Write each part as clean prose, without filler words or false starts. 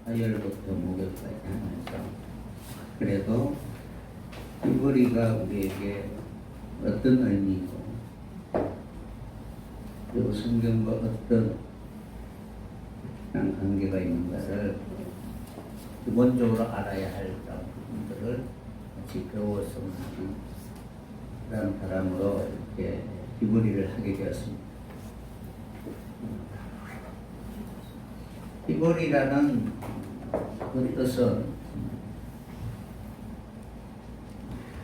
화열부터 목욕까지 하면서 그래도 휘머리가 우리에게 어떤 의미고 그리고 성경과 어떤 관계가 있는가를 기본적으로 알아야 할 그런 부분들을 같이 배웠으면 하는 그런 바람으로 이렇게 휘머리를 하게 되었습니다. 휘머리라는 그 뜻은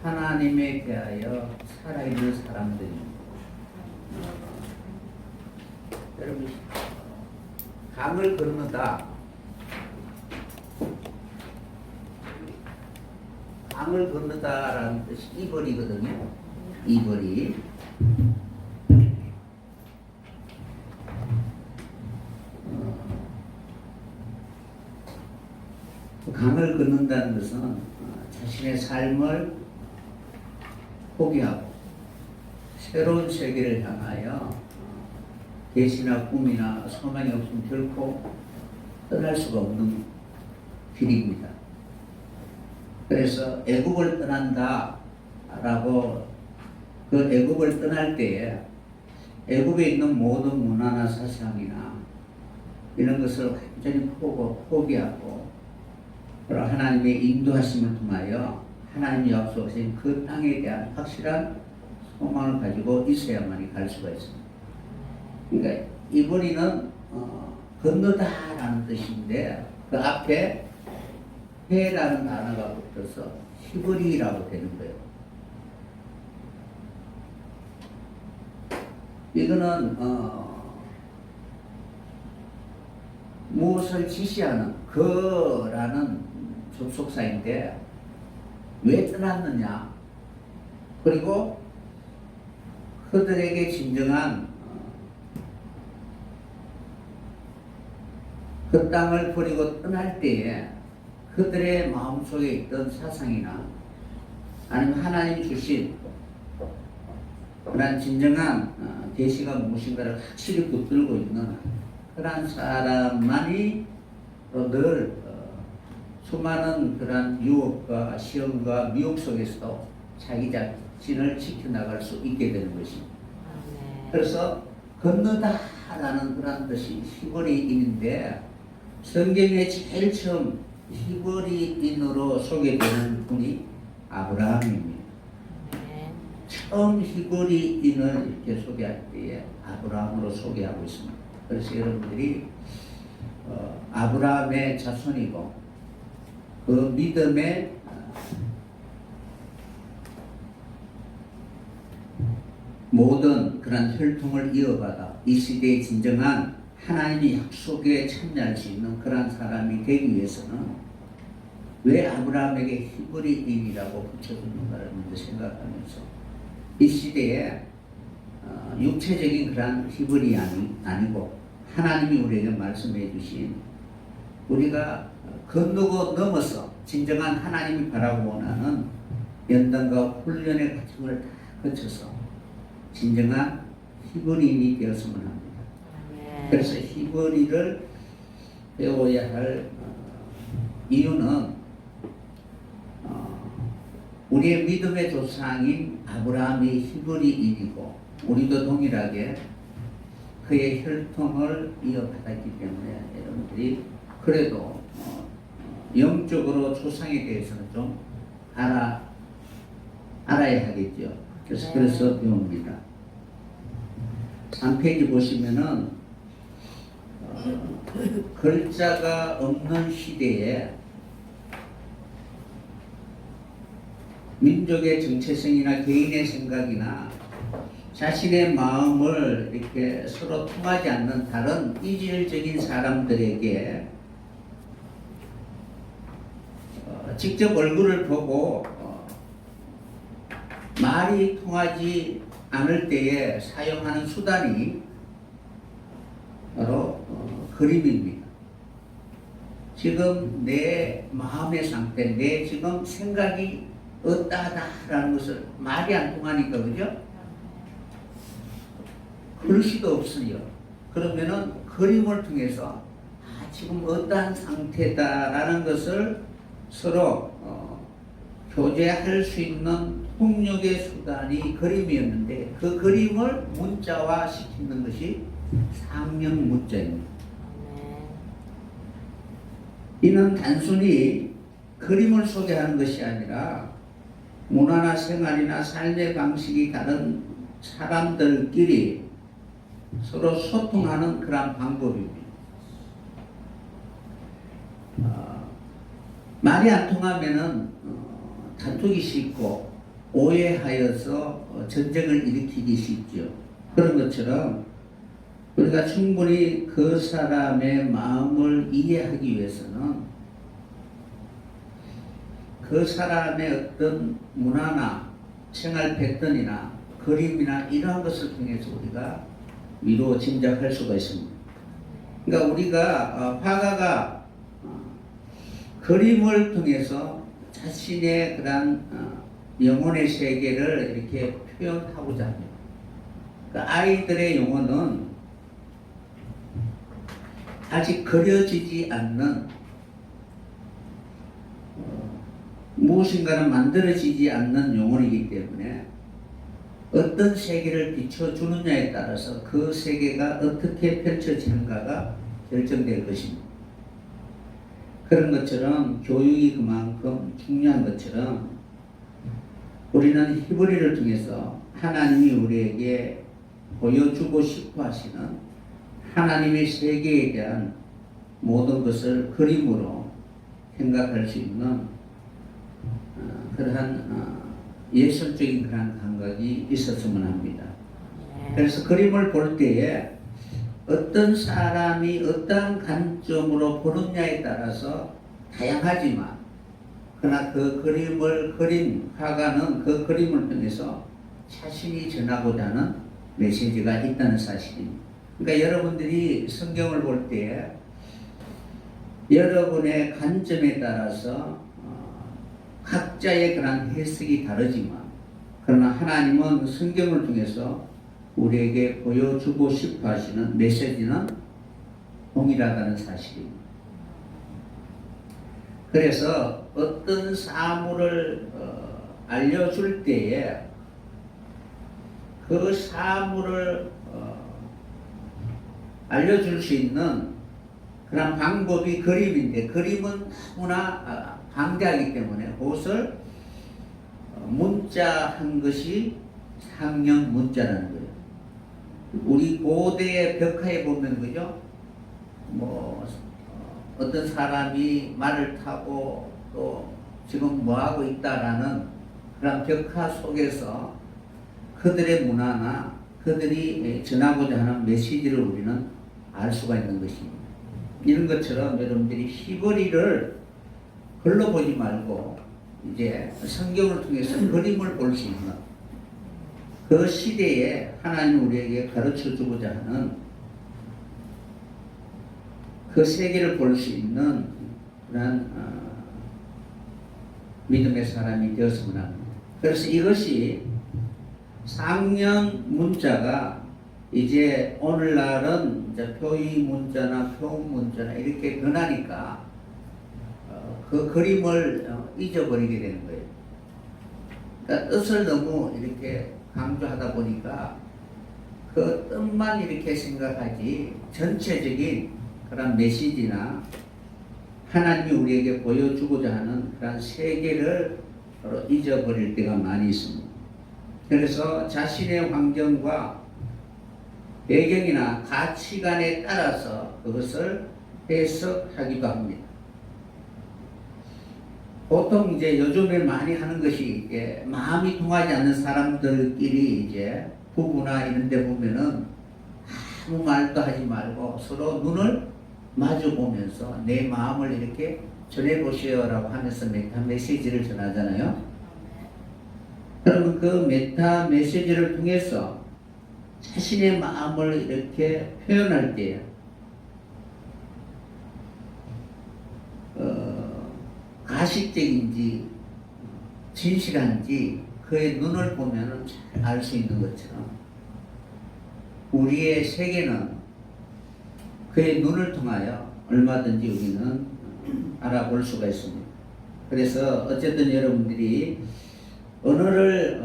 하나님에 대하여 살아있는 사람들입니다. 여러분, 강을 건너다. 강을 건너다라는 뜻이 이벌이거든요. 이벌이. 강을 건넌다는 것은 자신의 삶을 포기하고 새로운 세계를 향하여 계시나 꿈이나 소망이 없으면 결코 떠날 수가 없는 길입니다. 그래서 애국을 떠난다라고 그 애국을 떠날 때에 애국에 있는 모든 문화나 사상이나 이런 것을 완전히 포기하고 하나님의 인도하심을 통하여 하나님이 약속하신 그 땅에 대한 확실한 소망을 가지고 있어야만이 갈 수가 있습니다. 그러니까 이번에는 건너다라는 뜻인데 그 앞에 해라는 단어가 붙어서 히브리라고 되는 거예요. 이거는 무엇을 지시하는 그라는 접속사인데 왜 떠났느냐, 그리고 그들에게 진정한 그 땅을 버리고 떠날 때에 그들의 마음속에 있던 사상이나 아니면 하나님 주신 그런 진정한 계시가 무엇인가를 확실히 붙들고 있는 그런 사람만이 늘 수많은 그런 유혹과 시험과 미혹 속에서도 자기 자신을 지켜나갈 수 있게 되는 것입니다. 그래서 건너다라는 그런 뜻이 히브리인인데 성경에 제일 처음 히브리인으로 소개되는 분이 아브라함입니다. 처음 히브리인을 이렇게 소개할 때에 아브라함으로 소개하고 있습니다. 그래서 여러분들이 아브라함의 자손이고 그 믿음의 모든 그런 혈통을 이어받아 이 시대의 진정한 하나님의 약속에 참여할 수 있는 그런 사람이 되기 위해서는 왜 아브라함에게 히브리인이라고 붙여줬는가를 먼저 생각하면서 이 시대에 육체적인 그런 히브리 아니고 하나님이 우리에게 말씀해 주신 우리가 건너고 넘어서 진정한 하나님이 바라고 원하는 연단과 훈련의 과정을 다 거쳐서 진정한 히브리인이 되었으면 합니다. 그래서 히브리를 배워야 할 이유는 우리의 믿음의 조상인 아브라함이 히브리인이고 우리도 동일하게 그의 혈통을 이어받았기 때문에 여러분들이 그래도 영적으로 조상에 대해서는 좀 알아야 하겠죠. 그래서 배웁니다. 3페이지 보시면은 글자가 없는 시대에 민족의 정체성이나 개인의 생각이나 자신의 마음을 이렇게 서로 통하지 않는 다른 이질적인 사람들에게 직접 얼굴을 보고 말이 통하지 않을 때에 사용하는 수단이 바로 그림입니다. 지금 내 마음의 상태, 내 지금 생각이 어떠하다라는 것을 말이 안 통하니까, 그죠? 글씨도 없어요. 그러면은 그림을 통해서 지금 어떠한 상태다라는 것을 서로 교제할 수 있는 통역의 수단이 그림이었는데 그 그림을 문자화 시키는 것이 상형 문자입니다. 이는 단순히 그림을 소개하는 것이 아니라 문화나 생활이나 삶의 방식이 다른 사람들끼리 서로 소통하는 그런 방법입니다. 말이 안 통하면은 다투기 쉽고 오해하여서 전쟁을 일으키기 쉽죠. 그런 것처럼 우리가 충분히 그 사람의 마음을 이해하기 위해서는 그 사람의 어떤 문화나 생활 패턴이나 그림이나 이러한 것을 통해서 우리가 위로 짐작할 수가 있습니다. 그러니까 우리가 화가가 그림을 통해서 자신의 그런 영혼의 세계를 이렇게 표현하고자 합니다. 그러니까 아이들의 영혼은 아직 그려지지 않는 무엇인가는 만들어지지 않는 영혼이기 때문에 어떤 세계를 비춰주느냐에 따라서 그 세계가 어떻게 펼쳐지는가가 결정될 것입니다. 그런 것처럼 교육이 그만큼 중요한 것처럼 우리는 히브리를 통해서 하나님이 우리에게 보여주고 싶어 하시는 하나님의 세계에 대한 모든 것을 그림으로 생각할 수 있는 그러한 예술적인 그런 감각이 있었으면 합니다. 그래서 그림을 볼 때에 어떤 사람이 어떤 관점으로 보느냐에 따라서 다양하지만 그러나 그 그림을 그린 화가는 그 그림을 통해서 자신이 전하고자 하는 메시지가 있다는 사실입니다. 그러니까 여러분들이 성경을 볼 때 여러분의 관점에 따라서 각자의 그런 해석이 다르지만 그러나 하나님은 성경을 통해서 우리에게 보여주고 싶어 하시는 메시지는 동일하다는 사실입니다. 그래서 어떤 사물을 알려줄 때에 그 사물을 알려줄 수 있는 그런 방법이 그림인데 그림은 너무나 방대하기 때문에 그것을 문자한 것이 상형 문자라는 거예요. 우리 고대 벽화에 보면 그죠? 어떤 사람이 말을 타고 또 지금 뭐 하고 있다라는 그런 벽화 속에서 그들의 문화나 그들이 전하고자 하는 메시지를 우리는 알 수가 있는 것입니다. 이런 것처럼 여러분들이 히브리를 글로 보지 말고 이제 성경을 통해서 그림을 볼 수 있는 그 시대에 하나님 우리에게 가르쳐 주고자 하는 그 세계를 볼 수 있는 그런 믿음의 사람이 되었으면 합니다. 그래서 이것이 상형 문자가 이제 오늘날은 이제 표의 문자나 표음 문자나 이렇게 변하니까 그 그림을 잊어버리게 되는 거예요. 그러니까 뜻을 너무 이렇게 강조하다 보니까 그 뜻만 이렇게 생각하지 전체적인 그런 메시지나 하나님이 우리에게 보여주고자 하는 그런 세계를 잊어버릴 때가 많이 있습니다. 그래서 자신의 환경과 배경이나 가치관에 따라서 그것을 해석하기도 합니다. 보통 이제 요즘에 많이 하는 것이 이제 마음이 통하지 않는 사람들끼리 이제 부부나 이런 데 보면은 아무 말도 하지 말고 서로 눈을 마주 보면서 내 마음을 이렇게 전해보시오라고 하면서 메타 메시지를 전하잖아요. 그러면 그 메타 메시지를 통해서 자신의 마음을 이렇게 표현할 때 가식적인지 진실한지 그의 눈을 보면 잘 알 수 있는 것처럼 우리의 세계는 그의 눈을 통하여 얼마든지 우리는 알아볼 수가 있습니다. 그래서 어쨌든 여러분들이 언어를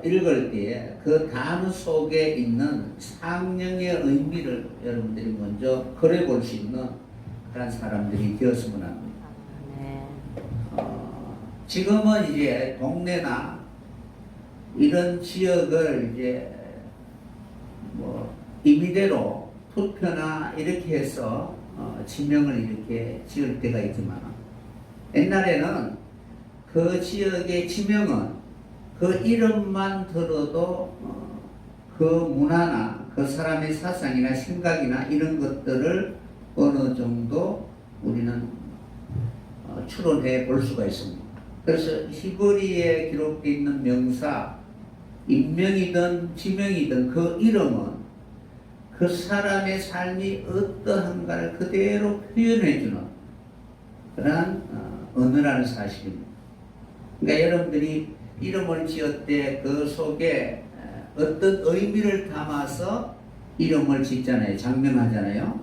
읽을 때 그 단어 속에 있는 상령의 의미를 여러분들이 먼저 그려볼 수 있는 그런 사람들이 되었으면 합니다. 지금은 이제 동네나 이런 지역을 이제 뭐 임의대로 투표나 이렇게 해서 지명을 이렇게 지을 때가 있지만 옛날에는 그 지역의 지명은 그 이름만 들어도 그 문화나 그 사람의 사상이나 생각이나 이런 것들을 어느 정도 우리는 추론해 볼 수가 있습니다. 그래서 히브리에 기록되어 있는 명사, 인명이든 지명이든 그 이름은 그 사람의 삶이 어떠한가를 그대로 표현해주는 그러한 언어라는 사실입니다. 그러니까 여러분들이 이름을 지었대 그 속에 어떤 의미를 담아서 이름을 짓잖아요. 장명하잖아요.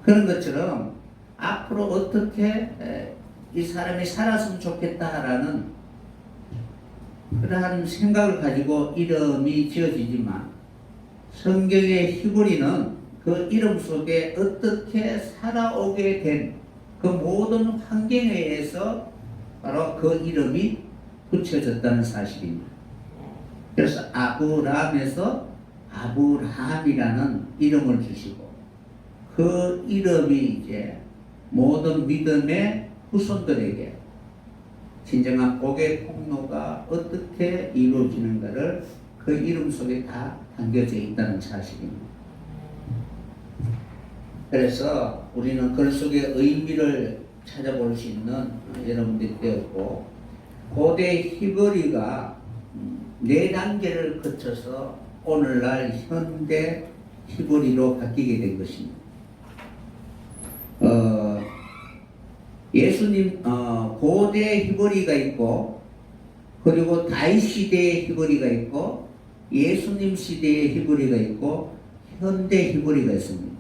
그런 것처럼 앞으로 어떻게 이 사람이 살았으면 좋겠다라는 그러한 생각을 가지고 이름이 지어지지만 성경의 히브리는 그 이름 속에 어떻게 살아오게 된 그 모든 환경에 의해서 바로 그 이름이 붙여졌다는 사실입니다. 그래서 아브람에서 아브라함이라는 이름을 주시고 그 이름이 이제 모든 믿음의 후손들에게 진정한 복의 통로가 어떻게 이루어지는가를 그 이름 속에 다 담겨져 있다는 사실입니다. 그래서 우리는 글 속의 의미를 찾아볼 수 있는 여러분들이 되었고 고대 히브리가 4단계를 거쳐서 오늘날 현대 히브리로 바뀌게 된 것입니다. 예수님 고대 히브리가 있고 그리고 다윗 시대의 히브리가 있고 예수님 시대의 히브리가 있고 현대 히브리가 있습니다.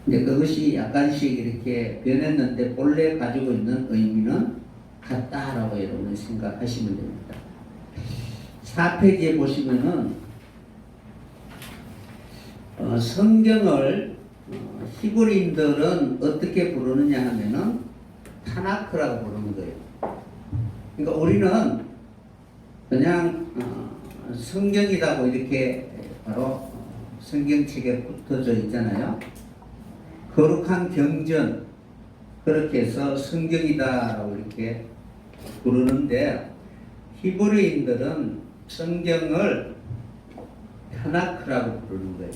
근데 그것이 약간씩 이렇게 변했는데 본래 가지고 있는 의미는 같다라고 여러분이 생각하시면 됩니다. 4페이지에 보시면은 성경을 히브리인들은 어떻게 부르느냐 하면은 타나크라고 부르는 거예요. 그러니까 우리는 그냥 성경이라고 이렇게 바로 성경책에 붙어져 있잖아요. 거룩한 경전 그렇게 해서 성경이다라고 이렇게 부르는데 히브리인들은 성경을 타나크라고 부르는 거예요.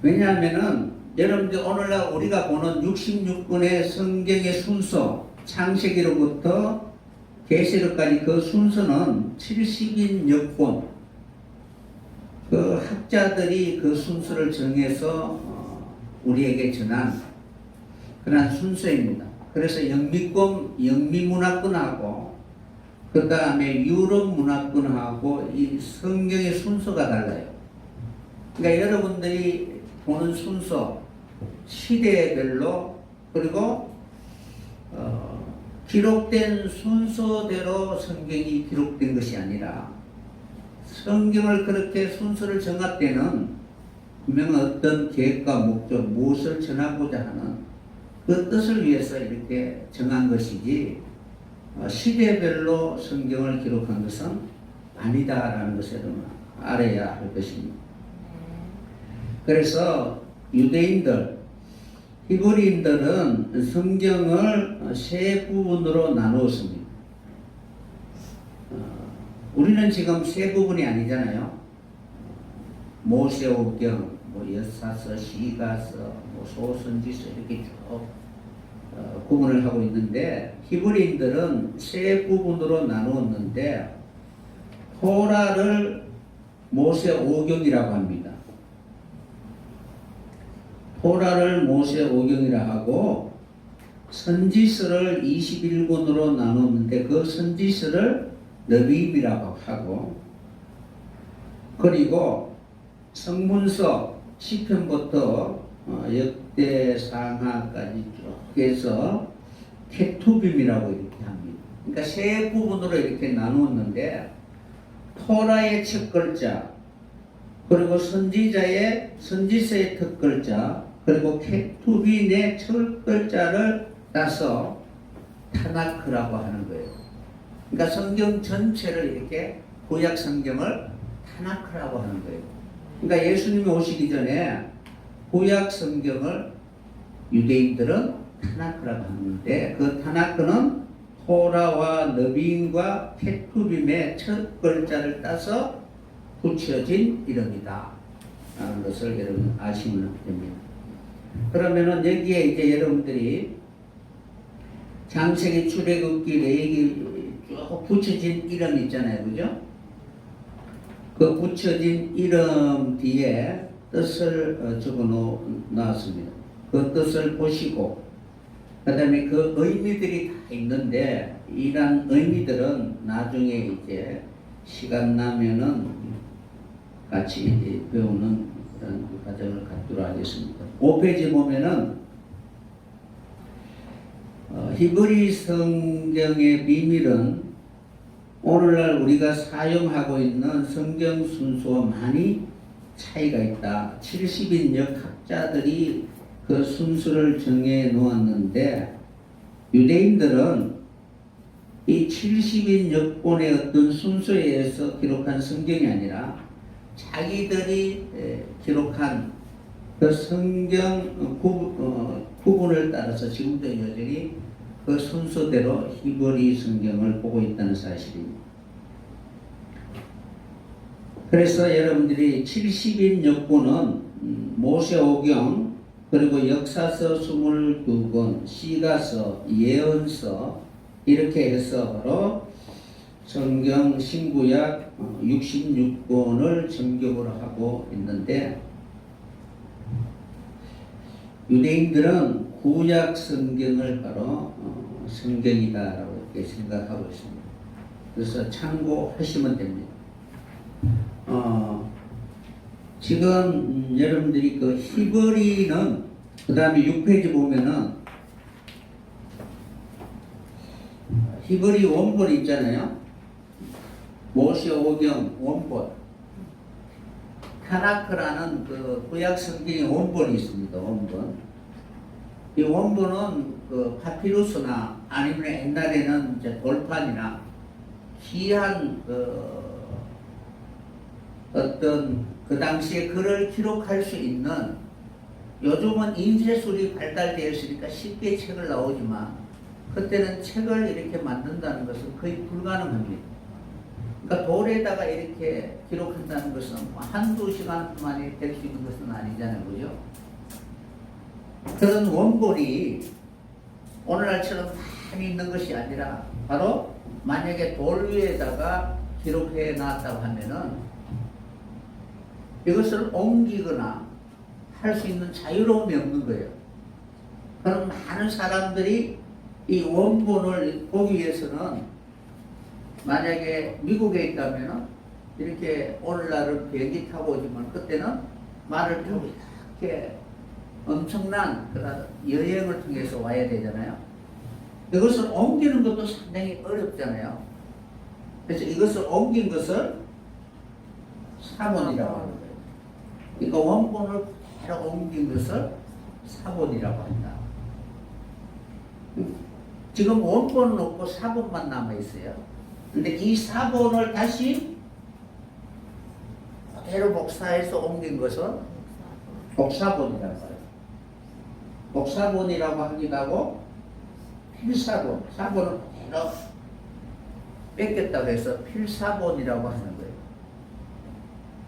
왜냐하면은 여러분들 오늘날 우리가 보는 66권의 성경의 순서 창세기로부터 계시록까지 그 순서는 70인 역본 그 학자들이 그 순서를 정해서 우리에게 전한 그런 순서입니다. 그래서 영미문화권하고 그 다음에 유럽 문화권하고 이 성경의 순서가 달라요. 그러니까 여러분들이 보는 순서 시대별로 그리고 기록된 순서대로 성경이 기록된 것이 아니라 성경을 그렇게 순서를 정할 때는 분명 어떤 계획과 목적, 무엇을 전하고자 하는 그 뜻을 위해서 이렇게 정한 것이지 시대별로 성경을 기록한 것은 아니다라는 것을 알아야 할 것입니다. 그래서 유대인들, 히브리인들은 성경을 세 부분으로 나누었습니다. 우리는 지금 세 부분이 아니잖아요. 모세오경, 여사서, 시가서, 소선지서 이렇게 쭉 구분을 하고 있는데 히브리인들은 세 부분으로 나누었는데 토라를 모세오경이라고 합니다. 토라를 모세오경이라 하고 선지서를 21권으로 나누었는데 그 선지서를 너비임이라고 하고 그리고 성문서 시편부터 역대상하까지 쭉 해서 케투빔이라고 이렇게 합니다. 그러니까 세 부분으로 이렇게 나누었는데 토라의 첫 글자, 그리고 선지서의 첫 글자, 그리고 케투빈의 첫 글자를 따서 타나크라고 하는 거예요. 그러니까 성경 전체를 이렇게 구약 성경을 타나크라고 하는 거예요. 그러니까 예수님이 오시기 전에 구약 성경을 유대인들은 타나크라고 하는데 그 타나크는 토라와 너비인과 케투빔의 첫 글자를 따서 붙여진 이름이다 라는 것을 여러분 아시면 됩니다. 그러면은 여기에 이제 여러분들이 창세기, 출애굽기, 레위기 쭉 붙여진 이름 있잖아요, 그죠? 그 붙여진 이름 뒤에 뜻을 적어 놓았습니다. 그 뜻을 보시고 그 다음에 그 의미들이 다 있는데 이런 의미들은 나중에 이제 시간 나면은 같이 배우는 그런 과정을 갖도록 하겠습니다. 5페이지 보면은 히브리 성경의 비밀은 오늘날 우리가 사용하고 있는 성경 순서와 많이 차이가 있다. 70인역 학자들이 그 순서를 정해 놓았는데 유대인들은 이 70인 역본의 어떤 순서에 의해서 기록한 성경이 아니라 자기들이 기록한 그 성경 구분을 따라서 지금도 여전히 그 순서대로 히브리 성경을 보고 있다는 사실입니다. 그래서 여러분들이 70인 역본은 모세오경 그리고 역사서 22권, 시가서, 예언서 이렇게 해서 바로 성경 신구약 66권을 정교를 하고 있는데 유대인들은 구약 성경을 바로 성경이다라고 이렇게 생각하고 있습니다. 그래서 참고하시면 됩니다. 지금 여러분들이 그 히브리는 그 다음에 6페이지 보면은 히브리 원본 있잖아요. 모세오경 원본, 타나크라는 그 구약 성경의 원본이 있습니다. 원본. 이 원본은 그 파피루스나 아니면 옛날에는 이제 돌판이나 귀한 어떤 그 당시에 글을 기록할 수 있는, 요즘은 인쇄술이 발달되어 있으니까 쉽게 책을 나오지만 그때는 책을 이렇게 만든다는 것은 거의 불가능합니다. 그러니까 돌에다가 이렇게 기록한다는 것은 한두 시간 만에 될 수 있는 것은 아니잖아요, 그죠? 그런 원본이 오늘날처럼 많이 있는 것이 아니라 바로 만약에 돌 위에다가 기록해 놨다고 하면은 이것을 옮기거나 할 수 있는 자유로움이 없는 거예요. 그럼 많은 사람들이 이 원본을 보기 위해서는 만약에 미국에 있다면 이렇게 오늘날은 비행기 타고 오지만 그때는 말을 타고 이렇게 엄청난 그런 여행을 통해서 와야 되잖아요. 이것을 옮기는 것도 상당히 어렵잖아요. 그래서 이것을 옮긴 것을 사본이라고 하는 거예요. 그러니까 원본을 그대로 옮긴 것을 사본이라고 한다. 지금 원본은 없고 사본만 남아있어요. 근데 이 사본을 다시 그대로 복사해서 옮긴 것은 복사본이라고 해요. 복사본이라고 하기도 하고 필사본, 사본을 그대로 뺏겼다고 해서 필사본이라고 하는 거예요.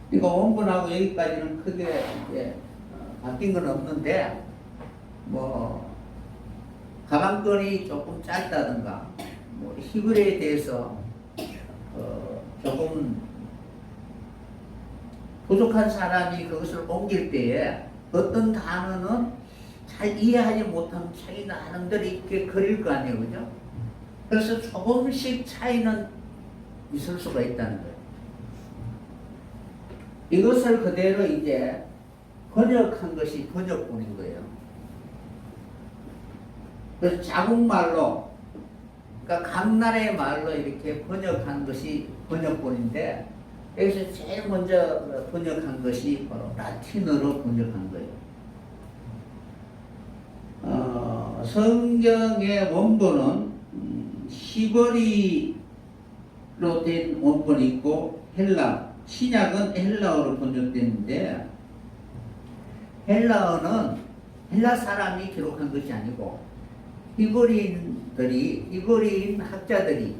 그러니까 원본하고 여기까지는 크게 이제 바뀐 건 없는데 뭐 가방끈이 조금 짧다든가 뭐 히브리에 대해서 조금 부족한 사람이 그것을 옮길 때에 어떤 단어는 잘 이해하지 못하면 자기 나름대로 이렇게 그릴 거 아니에요, 그죠? 그래서 조금씩 차이는 있을 수가 있다는 거예요. 이것을 그대로 이제 번역한 것이 번역본인 거예요. 그래서 자국말로, 그러니까 각 나라의 말로 이렇게 번역한 것이 번역본인데, 여기서 제일 먼저 번역한 것이 바로 라틴어로 번역한 거예요. 성경의 원본은 히브리로 된 원본이 있고, 신약은 헬라어로 번역됐는데, 헬라어는 헬라 사람이 기록한 것이 아니고 히브리인 학자들이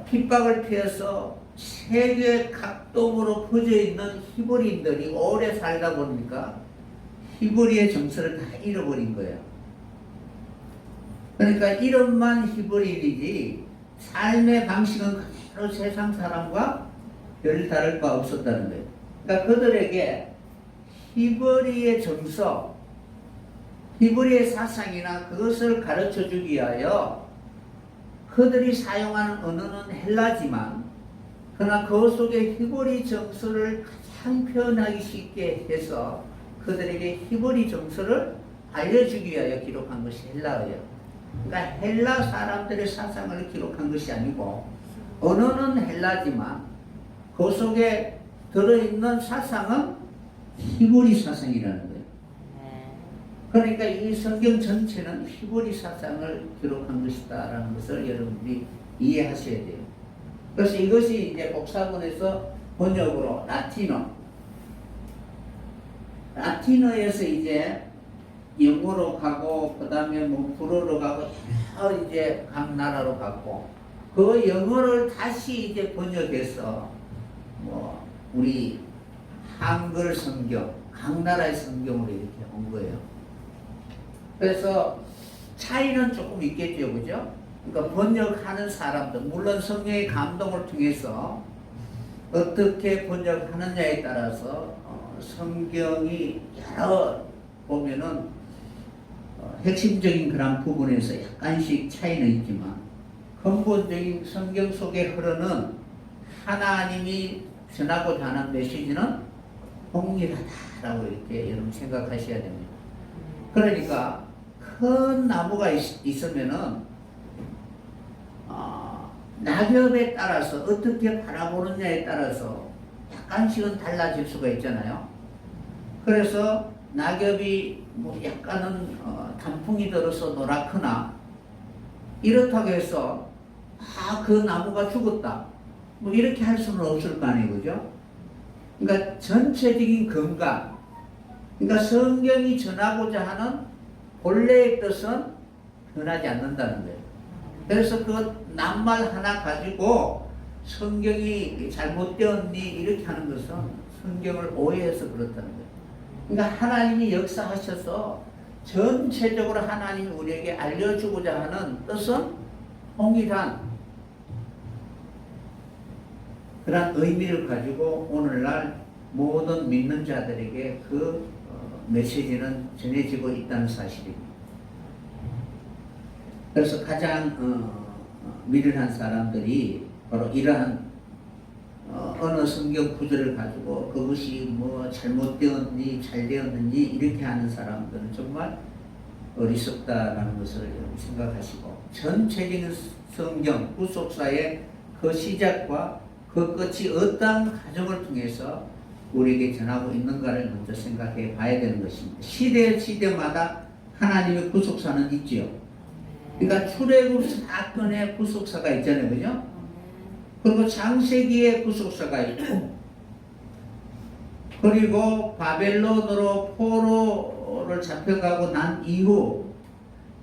핍박을 피해서 세계 각동으로 퍼져 있는 히브리인들이 오래 살다 보니까 히브리의 정서를 다 잃어버린 거예요. 그러니까 이름만 히브리인이지 삶의 방식은 그대로 세상 사람과 별 다를 바 없었다는 거예요. 그러니까 그들에게 히브리의 정서, 히브리의 사상이나 그것을 가르쳐 주기 위하여 그들이 사용하는 언어는 헬라지만, 그러나 그 속에 히브리 정서를 가장 표현하기 쉽게 해서 그들에게 히브리 정서를 알려주기 위하여 기록한 것이 헬라어예요. 그러니까 헬라 사람들의 사상을 기록한 것이 아니고, 언어는 헬라지만 그 속에 들어있는 사상은 히브리 사상이라는 거예요. 그러니까 이 성경 전체는 히브리 사상을 기록한 것이다라는 것을 여러분들이 이해하셔야 돼요. 그래서 이것이 이제 복사본에서 번역으로 라틴어에서 이제 영어로 가고, 그 다음에 뭐 불어로 가고, 이제 각 나라로 가고, 그 영어를 다시 이제 번역해서 뭐 우리 한글 성경, 각 나라의 성경으로 이렇게 온 거예요. 그래서 차이는 조금 있겠죠, 그죠? 그러니까 번역하는 사람들, 물론 성령의 감동을 통해서 어떻게 번역하느냐에 따라서 성경이 여러 보면은 핵심적인 그런 부분에서 약간씩 차이는 있지만, 근본적인 성경 속에 흐르는 하나님이 전하고자 하는 메시지는 동일하다라고 이렇게 여러분 생각하셔야 됩니다. 그러니까 큰 나무가 있으면은 낙엽에 따라서 어떻게 바라보느냐에 따라서 약간씩은 달라질 수가 있잖아요. 그래서 낙엽이 뭐 약간은 단풍이 들어서 노랗거나 이렇다고 해서 그 나무가 죽었다 뭐 이렇게 할 수는 없을 거 아니에요, 그죠? 그러니까 전체적인 건강, 그러니까 성경이 전하고자 하는 본래의 뜻은 변하지 않는다는 거예요. 그래서 그 낱말 하나 가지고 성경이 잘못되었니 이렇게 하는 것은 성경을 오해해서 그렇다는 거예요. 그러니까 하나님이 역사하셔서 전체적으로 하나님이 우리에게 알려주고자 하는 뜻은 동일한 그런 의미를 가지고 오늘날 모든 믿는 자들에게 그 메시지는 전해지고 있다는 사실입니다. 그래서 가장 미련한 사람들이 바로 이러한 어느 성경 구절을 가지고 그것이 뭐 잘못되었니 잘되었는지 이렇게 하는 사람들은 정말 어리석다라는 것을 여러분 생각하시고, 전체적인 성경 구속사의 그 시작과 그 끝이 어떠한 과정을 통해서 우리에게 전하고 있는가를 먼저 생각해 봐야 되는 것입니다. 시대마다 하나님의 구속사는 있지요. 그러니까 출애굽 사건의 구속사가 있잖아요, 그죠? 그리고 창세기의 구속사가 있고, 그리고 바벨론으로 포로를 잡혀가고 난 이후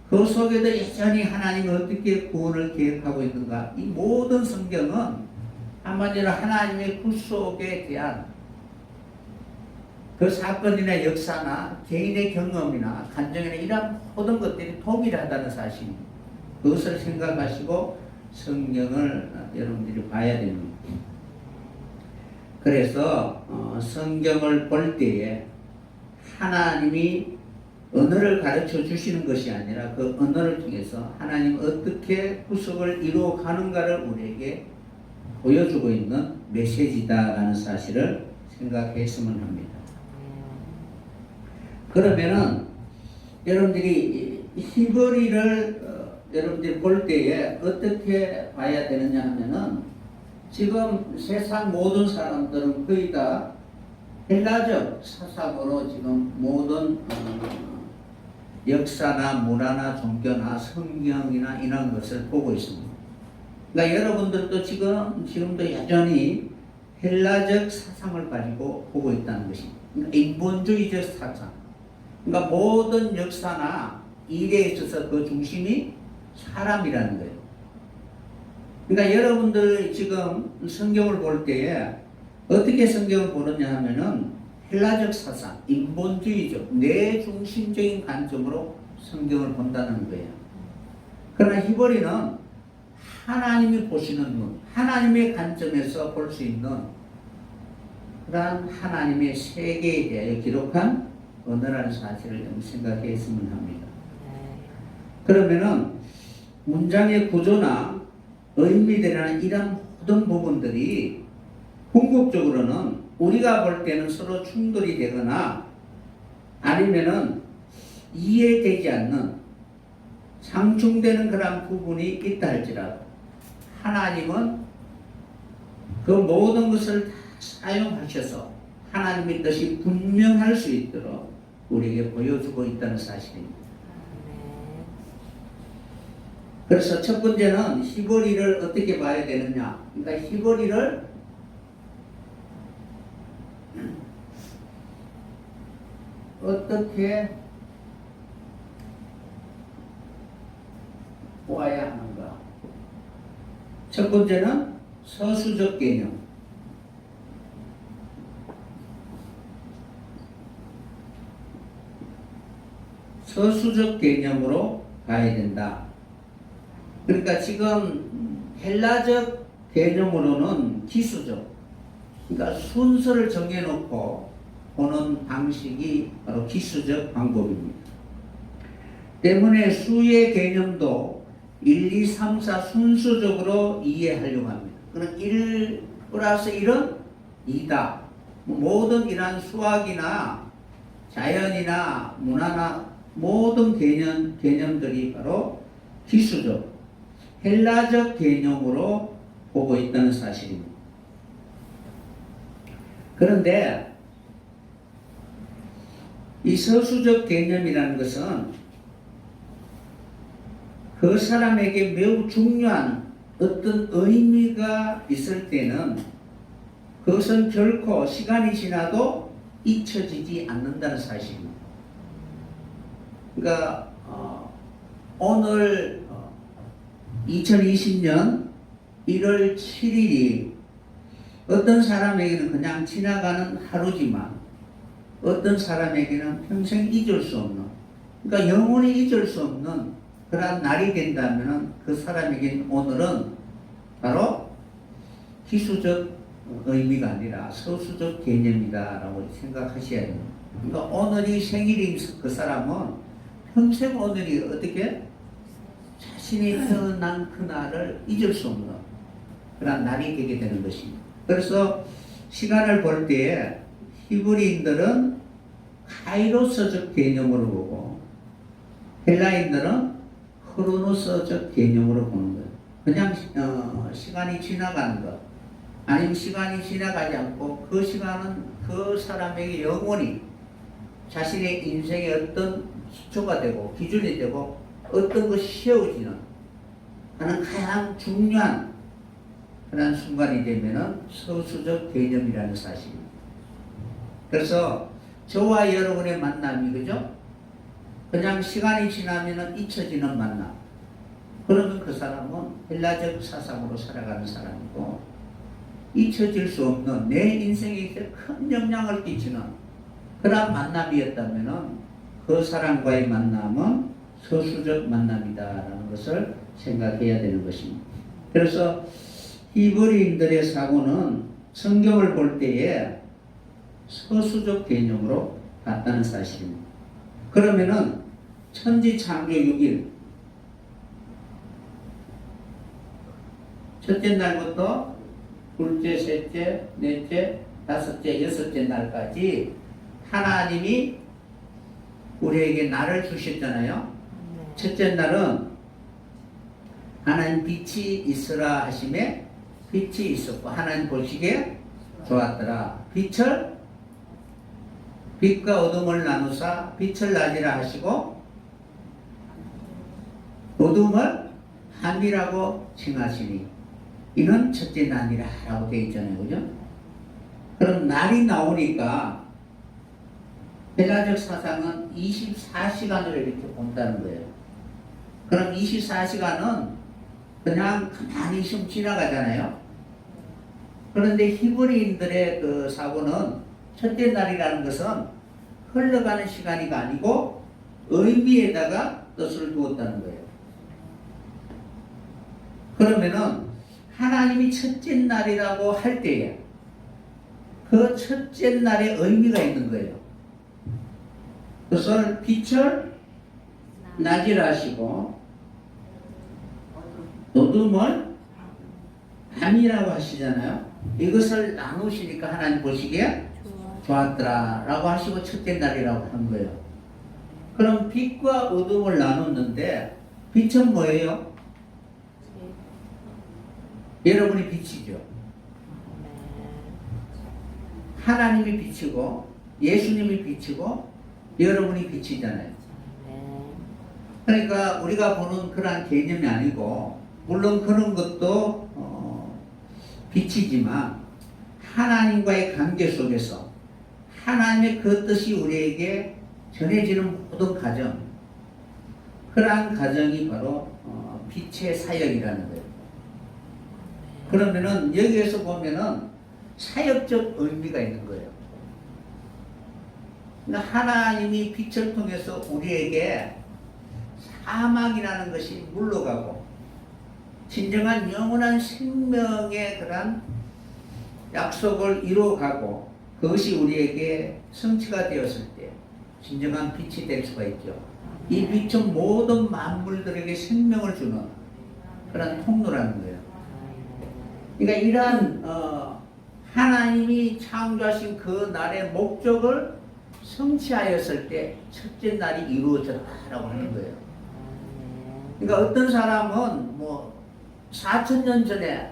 그 속에도 여전히 하나님이 어떻게 구원을 계획하고 있는가, 이 모든 성경은 한마디로 하나님의 구속에 대한 그 사건이나 역사나 개인의 경험이나 감정이나 이런 모든 것들이 동일하다는 사실입니다. 그것을 생각하시고 성경을 여러분들이 봐야 됩니다. 그래서 성경을 볼 때에 하나님이 언어를 가르쳐 주시는 것이 아니라 그 언어를 통해서 하나님 어떻게 구속을 이루어 가는가를 우리에게 보여주고 있는 메시지다라는 사실을 생각했으면 합니다. 그러면은 여러분들이 히브리를 여러분들이 볼 때에 어떻게 봐야 되느냐 하면은 지금 세상 모든 사람들은 거의 다 헬라적 사상으로 지금 모든 역사나 문화나 종교나 성경이나 이런 것을 보고 있습니다. 그러니까 여러분들도 지금도 여전히 헬라적 사상을 가지고 보고 있다는 것입니다. 그러니까 인본주의적 사상. 그러니까 모든 역사나 일에 있어서 그 중심이 사람이라는 거예요. 그러니까 여러분들 지금 성경을 볼 때에 어떻게 성경을 보느냐 하면은 헬라적 사상, 인본주의적, 내 중심적인 관점으로 성경을 본다는 거예요. 그러나 히브리는 하나님이 보시는 눈, 하나님의 관점에서 볼 수 있는 그러한 하나님의 세계에 대하여 기록한 언어라는 사실을 좀 생각했으면 합니다. 그러면은 문장의 구조나 의미들이나 이런 모든 부분들이 궁극적으로는 우리가 볼 때는 서로 충돌이 되거나 아니면은 이해되지 않는 상충되는 그런 부분이 있다 할지라도 하나님은 그 모든 것을 다 사용하셔서 하나님의 뜻이 분명할 수 있도록 우리에게 보여주고 있다는 사실입니다. 그래서 첫 번째는 히브리를 어떻게 봐야 되느냐. 그러니까 히브리를 어떻게 보아야 하는가. 첫 번째는 서수적 개념. 서수적 개념으로 가야 된다. 그러니까 지금 헬라적 개념으로는 기수적, 그러니까 순서를 정해놓고 보는 방식이 바로 기수적 방법입니다. 때문에 수의 개념도 1, 2, 3, 4 순서적으로 이해하려고 합니다. 그럼 1 플러스 1은 2다. 모든 이러한 수학이나 자연이나 문화나 모든 개념들이 바로 기수적, 헬라적 개념으로 보고 있다는 사실입니다. 그런데 이 서수적 개념이라는 것은 그 사람에게 매우 중요한 어떤 의미가 있을 때는 그것은 결코 시간이 지나도 잊혀지지 않는다는 사실입니다. 그러니까 오늘 2020년 1월 7일이 어떤 사람에게는 그냥 지나가는 하루지만 어떤 사람에게는 평생 잊을 수 없는, 그러니까 영원히 잊을 수 없는 그러한 날이 된다면 그 사람에게는 오늘은 바로 기수적 의미가 아니라 서수적 개념이다라고 생각하셔야 됩니다. 그러니까 오늘이 생일인 그 사람은 평생 오늘이 어떻게 자신이 태어난 그날을 잊을 수 없는 그런 날이 되게 되는 것입니다. 그래서 시간을 볼 때에 히브리인들은 카이로스적 개념으로 보고 헬라인들은 크로노스적 개념으로 보는 거예요. 그냥 시간이 지나가는 것, 아니면 시간이 지나가지 않고 그 시간은 그 사람에게 영원히 자신의 인생의 어떤 기초가 되고 기준이 되고 어떤 것이 세워지는 하는 가장 중요한 그런 순간이 되면은 서수적 개념이라는 사실입니다. 그래서 저와 여러분의 만남이 그죠? 그냥 시간이 지나면은 잊혀지는 만남. 그러면 그 사람은 헬라적 사상으로 살아가는 사람이고 잊혀질 수 없는 내 인생에 큰 영향을 끼치는 그런 만남이었다면은 그 사람과의 만남은 서수적 만남이다라는 것을 생각해야 되는 것입니다. 그래서 히브리인들의 사고는 성경을 볼 때에 서수적 개념으로 봤다는 사실입니다. 그러면은 천지 창조 6일 첫째 날부터 둘째, 셋째, 넷째, 다섯째, 여섯째 날까지 하나님이 우리에게 날을 주셨잖아요. 첫째 날은 하나님 빛이 있으라 하심에 빛이 있었고 하나님 보시기에 좋았더라. 빛과 어둠을 나누사 빛을 낮이라 하시고 어둠을 밤이라고 칭하시니 이는 첫째 날이라 라고 되어 있잖아요. 그죠? 그럼 날이 나오니까 헬라적 사상은 24시간을 이렇게 본다는 거예요. 그럼 24시간은 그냥 가만히 좀 지나가잖아요. 그런데 히브리인들의 그 사고는 첫째 날이라는 것은 흘러가는 시간이 아니고 의미에다가 뜻을 두었다는 거예요. 그러면은 하나님이 첫째 날이라고 할 때에 그 첫째 날에 의미가 있는 거예요. 그것을 빛을 낮이라 하시고 어둠을 밤이라고 하시잖아요. 이것을 나누시니까 하나님 보시기에 좋았더라 라고 하시고 첫째 날이라고 한 거예요. 그럼 빛과 어둠을 나눴는데 빛은 뭐예요? 여러분이 빛이죠. 하나님이 빛이고 예수님이 빛이고 여러분이 빛이잖아요. 그러니까 우리가 보는 그런 개념이 아니고 물론 그런 것도 빛이지만 하나님과의 관계 속에서 하나님의 그 뜻이 우리에게 전해지는 모든 과정, 그러한 과정이 바로 빛의 사역이라는 거예요. 그러면은 여기에서 보면은 사역적 의미가 있는 거예요. 그러니까 하나님이 빛을 통해서 우리에게 사망이라는 것이 물러가고 진정한 영원한 생명의 그런 약속을 이루어가고 그것이 우리에게 성취가 되었을 때 진정한 빛이 될 수가 있죠. 이 빛은 모든 만물들에게 생명을 주는 그런 통로라는 거예요. 그러니까 이러한 하나님이 창조하신 그 날의 목적을 성취하였을 때 첫째 날이 이루어졌다라고 하는 거예요. 그러니까 어떤 사람은 뭐 4,000년 전에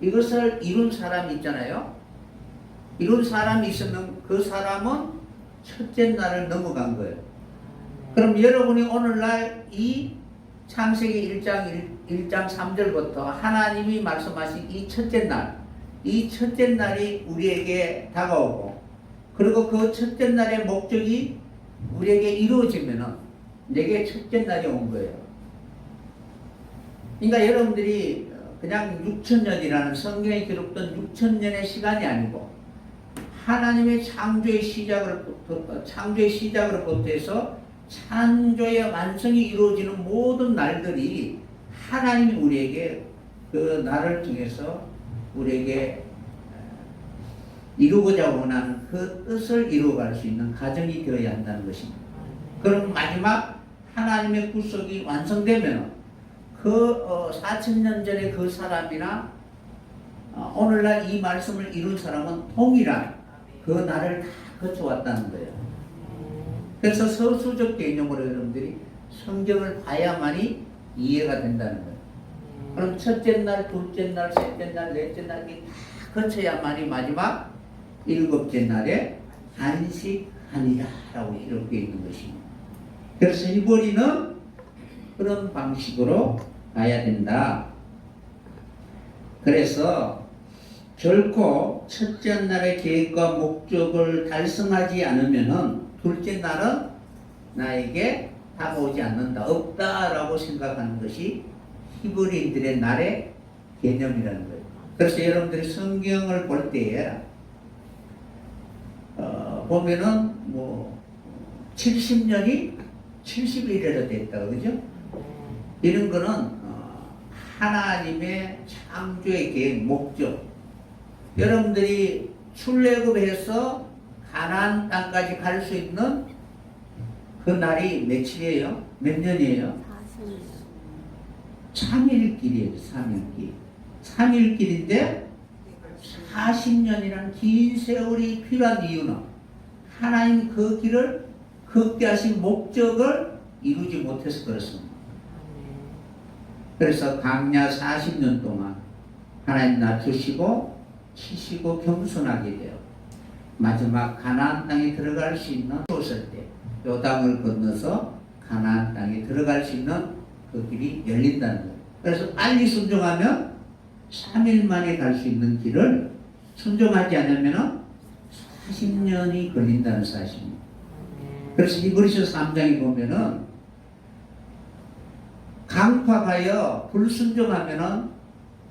이것을 이룬 사람이 있잖아요. 이룬 사람이 있으면 그 사람은 첫째 날을 넘어간 거예요. 그럼 여러분이 오늘날 이 창세기 1장 3절부터 하나님이 말씀하신 이 첫째 날이 우리에게 다가오고 그리고 그 첫째 날의 목적이 우리에게 이루어지면은 내게 첫째 날이 온 거예요. 그러니까 여러분들이 그냥 6,000년이라는 성경에 기록된 6,000년의 시간이 아니고 하나님의 창조의 시작으로부터 해서 창조의 완성이 이루어지는 모든 날들이 하나님이 우리에게 그 날을 통해서 우리에게 이루고자 원하는 그 뜻을 이루어갈 수 있는 과정이 되어야 한다는 것입니다. 그럼 마지막 하나님의 구속이 완성되면 그 4,000년 전에 그 사람이나 오늘날 이 말씀을 이룬 사람은 동일한 그 날을 다 거쳐왔다는 거예요. 그래서 서수적 개념으로 여러분들이 성경을 봐야만이 이해가 된다는 거예요. 그럼 첫째 날, 둘째 날, 셋째 날, 넷째 날이 다 거쳐야만이 마지막 일곱째 날에 안식하니라라고 이렇게 있는 것입니다. 그래서 히브리는 그런 방식으로 가야 된다. 그래서 결코 첫째 날의 계획과 목적을 달성하지 않으면은 둘째 날은 나에게 다가오지 않는다, 없다라고 생각하는 것이 히브리인들의 날의 개념이라는 거예요. 그래서 여러분들이 성경을 볼 때에 보면은 뭐 70년이 70일이라 됐다, 그죠? 이런 거는 하나님의 창조의 계획, 목적. 여러분들이 출애굽해서 가나안 땅까지 갈 수 있는 그 날이 며칠이에요? 몇 년이에요? 3일길이에요. 3일길. 3일길인데 40년이라는 긴 세월이 필요한 이유는 하나님 그 길을 극대하신 목적을 이루지 못해서 그렇습니다. 그래서 광야 40년 동안 하나님 낮추시고 치시고 겸손하게 되어 마지막 가나안 땅에 들어갈 수 있는 줬을 때 요단을 건너서 가나안 땅에 들어갈 수 있는 그 길이 열린다는 거예요. 그래서 빨리 순종하면 3일 만에 갈 수 있는 길을 순종하지 않으면 40년이 걸린다는 사실입니다. 그래서 히브리서 3장에 보면은 강팍하여 불순종하면은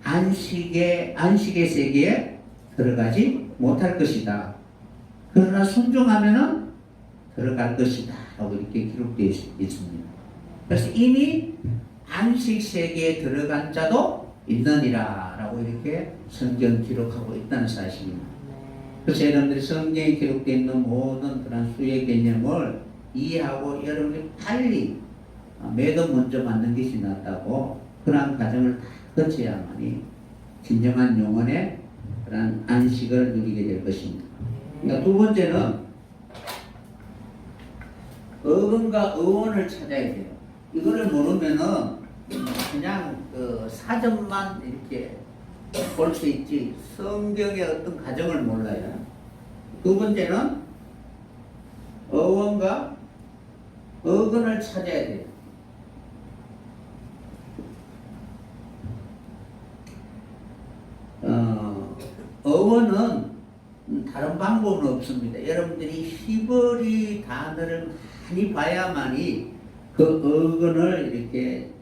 안식의 세계에 들어가지 못할 것이다. 그러나 순종하면은 들어갈 것이다. 라고 이렇게 기록되어 있습니다. 그래서 이미 안식 세계에 들어간 자도 있느니라. 라고 이렇게 성경 기록하고 있다는 사실입니다. 그래서 여러분들이 성경에 기록되어 있는 모든 그런 수의 개념을 이해하고 여러분이 빨리 매도 먼저 맞는 것이 낫다고 그러한 과정을 다 거쳐야만이 진정한 영혼의 그런 안식을 누리게 될 것입니다. 그러니까 두 번째는 어근과 어원을 찾아야 돼요. 이거를 모르면은 그냥 그 사전만 이렇게 볼 수 있지 성경의 어떤 과정을 몰라요. 두 번째는 어원과 어근을 찾아야 돼요. 어원은 다른 방법은 없습니다. 여러분들이 히브리 단어를 많이 봐야만이 그 어근을 이렇게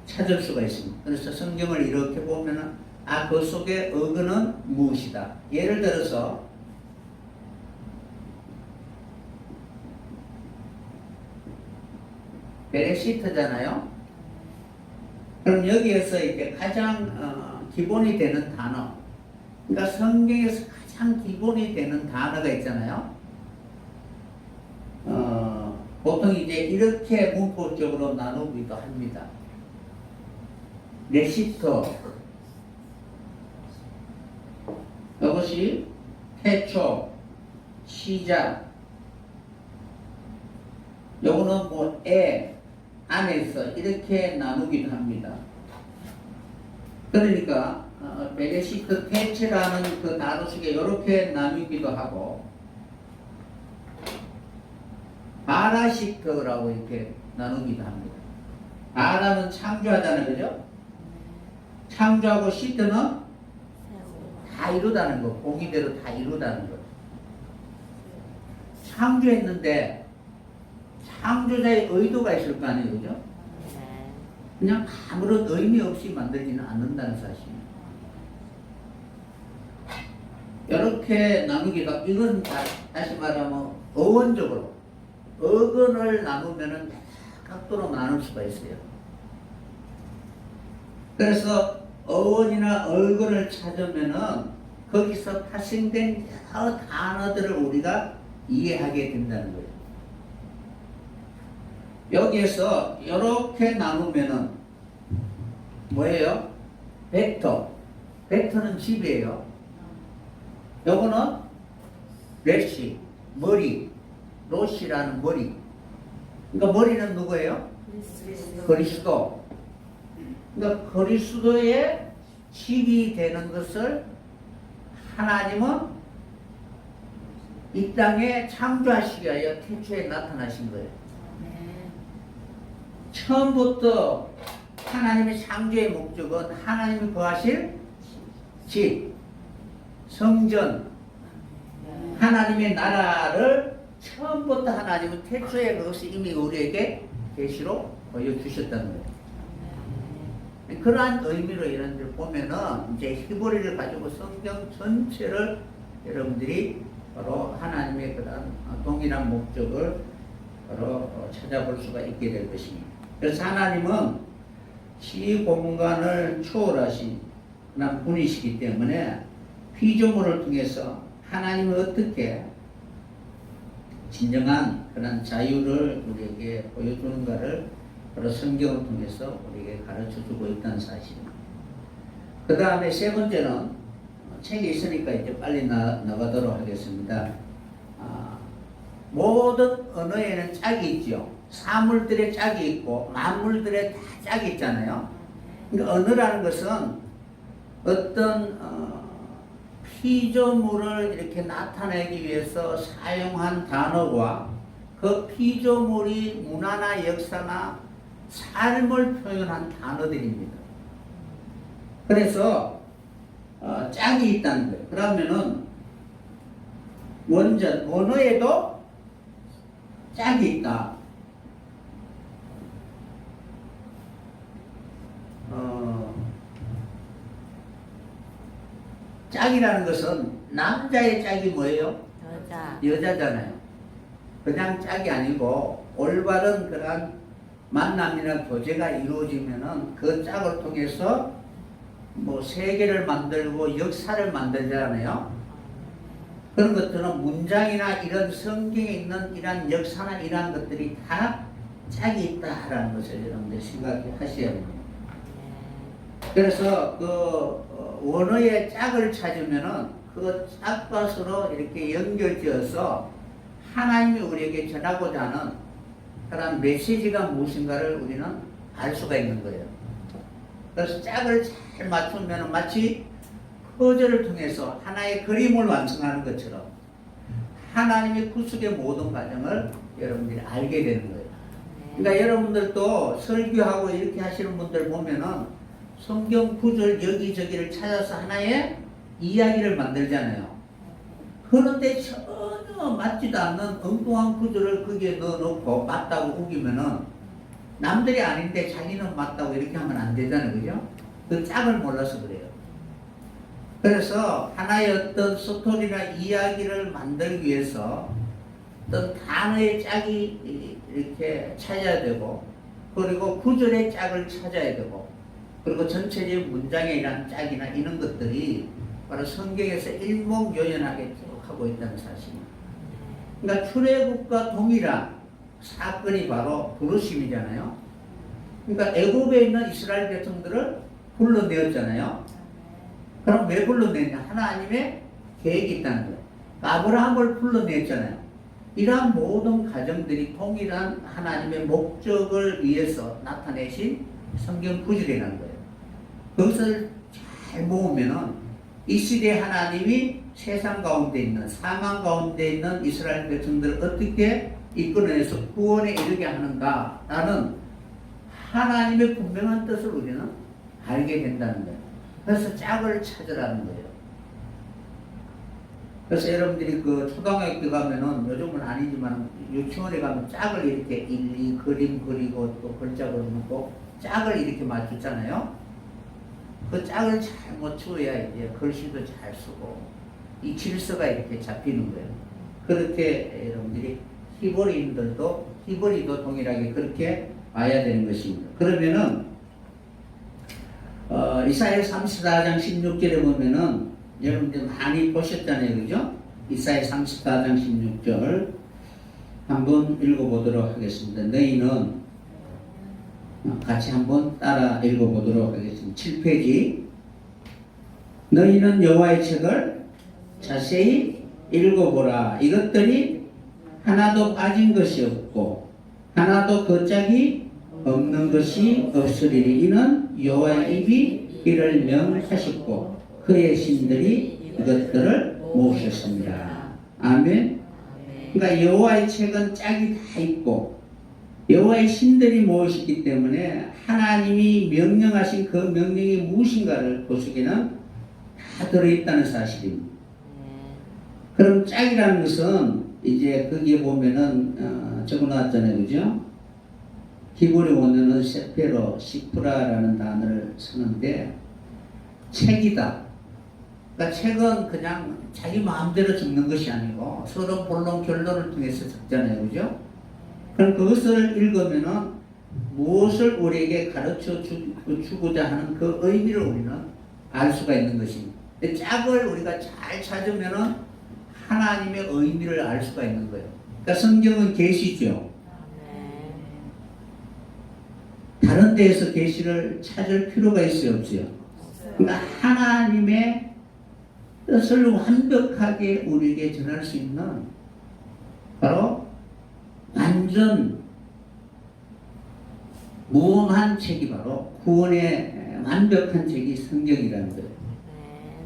찾을 수가 있습니다. 그래서 성경을 이렇게 보면은 그 속에 어근은 무엇이다. 예를 들어서 베레시트잖아요. 그럼 여기에서 이렇게 가장 기본이 되는 단어, 그러니까 성경에서 가장 기본이 되는 단어가 있잖아요. 보통 이제 이렇게 문법적으로 나누기도 합니다. 레시터, 이것이 태초, 시작, 요거는 뭐 안에서 이렇게 나누기도 합니다. 그러니까 베레시트 태체라는 그 단어 속에 이렇게 나누기도 하고 바라시트라고 이렇게 나누기도 합니다. 바라는 창조하다는 거죠. 창조하고 시트는 다 이루다는 거, 공의대로 다 이루다는 거. 창조했는데 창조자의 의도가 있을 거 아니에요, 그죠? 그냥 아무런 의미 없이 만들지는 않는다는 사실입니다. 이렇게 나누기가, 이건 다시 말하면 어원적으로 어근을 나누면은 각도로 나눌 수가 있어요. 그래서 어원이나 어근을 찾으면은 거기서 파생된 여러 단어들을 우리가 이해하게 된다는 거예요. 여기에서 이렇게 나누면은 뭐예요? 벡터. 벡터는 집이에요. 요거는 레시, 머리, 로시라는 머리. 그러니까 머리는 누구예요? 그리스도. 그러니까 그리스도의 집이 되는 것을 하나님은 이 땅에 창조하시기 위하여 태초에 나타나신 거예요. 처음부터 하나님의 창조의 목적은 하나님이 거하실 집, 성전, 하나님의 나라를 처음부터 하나님은 태초에 그것이 이미 우리에게 계시로 보여주셨다는 거예요. 그러한 의미로 이런 데 보면은 이제 히브리를 가지고 성경 전체를 여러분들이 바로 하나님의 그런 동일한 목적을 바로 찾아볼 수가 있게 될 것입니다. 그래서 하나님은 시공간을 초월하신 분이시기 때문에 피조물을 통해서 하나님은 어떻게 진정한 그런 자유를 우리에게 보여주는가를 바로 성경을 통해서 우리에게 가르쳐주고 있다는 사실입니다. 그 다음에 세 번째는 책이 있으니까 이제 빨리 나가도록 하겠습니다. 모든 언어에는 짝이 있죠. 사물들의 짝이 있고 만물들의 다 짝이 있잖아요. 그러니까 언어라는 것은 어떤 피조물을 이렇게 나타내기 위해서 사용한 단어와 그 피조물이 문화나 역사나 삶을 표현한 단어들입니다. 그래서 짝이 있다는 거예요. 그러면은 원전, 언어에도 짝이 있다. 짝이라는 것은 남자의 짝이 뭐예요? 여자잖아요. 그냥 짝이 아니고 올바른 그런 만남이나 교제가 이루어지면은 그 짝을 통해서 뭐 세계를 만들고 역사를 만들잖아요. 그런 것들은 문장이나 이런 성경에 있는 이런 역사나 이런 것들이 다 짝이 있다라는 것을 여러분들 생각하셔야 합니다. 그래서 그 원어의 짝을 찾으면은 그 짝과 서로 이렇게 연결지어서 하나님이 우리에게 전하고자 하는 그런 메시지가 무엇인가를 우리는 알 수가 있는 거예요. 그래서 짝을 잘 맞추면 마치 퍼즐을 통해서 하나의 그림을 완성하는 것처럼 하나님의 구속의 모든 과정을 여러분들이 알게 되는 거예요. 그러니까 여러분들도 설교하고 이렇게 하시는 분들 보면은 성경 구절 여기저기를 찾아서 하나의 이야기를 만들잖아요. 그런데 전혀 맞지도 않는 엉뚱한 구절을 거기에 넣어놓고 맞다고 우기면은 남들이 아닌데 자기는 맞다고 이렇게 하면 안 되잖아요. 그죠? 그 짝을 몰라서 그래요. 그래서 하나의 어떤 스토리나 이야기를 만들기 위해서 어떤 단어의 짝이 이렇게 찾아야 되고, 그리고 구절의 짝을 찾아야 되고, 그리고 전체적인 문장에 이런 짝이나 이런 것들이 바로 성경에서 일목요연하게 쭉 하고 있다는 사실입니다. 그러니까 출애굽과 동일한 사건이 바로 부르심이잖아요. 그러니까 애굽에 있는 이스라엘 백성들을 불러내었잖아요. 그럼 왜 불러냈냐? 하나님의 계획이 있다는 거예요. 아브라함을 불러냈잖아요. 이러한 모든 과정들이 동일한 하나님의 목적을 위해서 나타내신 성경 구절이라는 거예요. 그것을 잘 모으면은 이 시대에 하나님이 세상 가운데 있는, 사망 가운데 있는 이스라엘 백성들을 어떻게 이끌어내서 구원에 이르게 하는가라는 하나님의 분명한 뜻을 우리는 알게 된다는 거예요. 그래서 짝을 찾으라는 거예요. 그래서 여러분들이 그 초등학교 가면은 요즘은 아니지만 유치원에 가면 짝을 이렇게 일일이 그림 그리고 또 글자 그려놓고 짝을 이렇게 맞추잖아요. 그 짝을 잘 맞추어야 이제 글씨도 잘 쓰고 이 질서가 이렇게 잡히는 거예요. 그렇게 여러분들이 히브리도 동일하게 그렇게 봐야 되는 것입니다. 그러면은 이사야 34장 16절에 보면은 여러분들 많이 보셨잖아요. 그죠? 이사야 34장 16절 한번 읽어보도록 하겠습니다. 너희는 같이 한번 따라 읽어보도록 하겠습니다. 7페이지. 너희는 여호와의 책을 자세히 읽어보라. 이것들이 하나도 빠진 것이 없고 하나도 걷짝이 없는 것이 없으리니 이는 여호와의 입이 이를 명하셨고 그의 신들이 이것들을 모으셨습니다. 아멘. 그러니까 여호와의 책은 짝이 다 있고 여호와의 신들이 모으셨기 때문에 하나님이 명령하신 그 명령이 무엇인가를 그 속에는 다 들어있다는 사실입니다. 그럼 짝이라는 것은 이제 거기에 보면은 적어놨잖아요. 그죠? 히브리 원어는 세페로, 시프라라는 단어를 쓰는데 책이다. 그러니까 책은 그냥 자기 마음대로 적는 것이 아니고 서로 본론 결론을 통해서 적잖아요. 그죠? 그럼 그것을 읽으면은 무엇을 우리에게 가르쳐 주고자 하는 그 의미를 우리는 알 수가 있는 것입니다. 짝을 우리가 잘 찾으면은 하나님의 의미를 알 수가 있는 거예요. 그러니까 성경은 계시죠. 다른 데에서 계시를 찾을 필요가 있어요, 없어요? 그러니까 하나님의 뜻을 완벽하게 우리에게 전할 수 있는 바로 완전 무한한 책이 바로 구원의 완벽한 책이 성경이라는 거예요.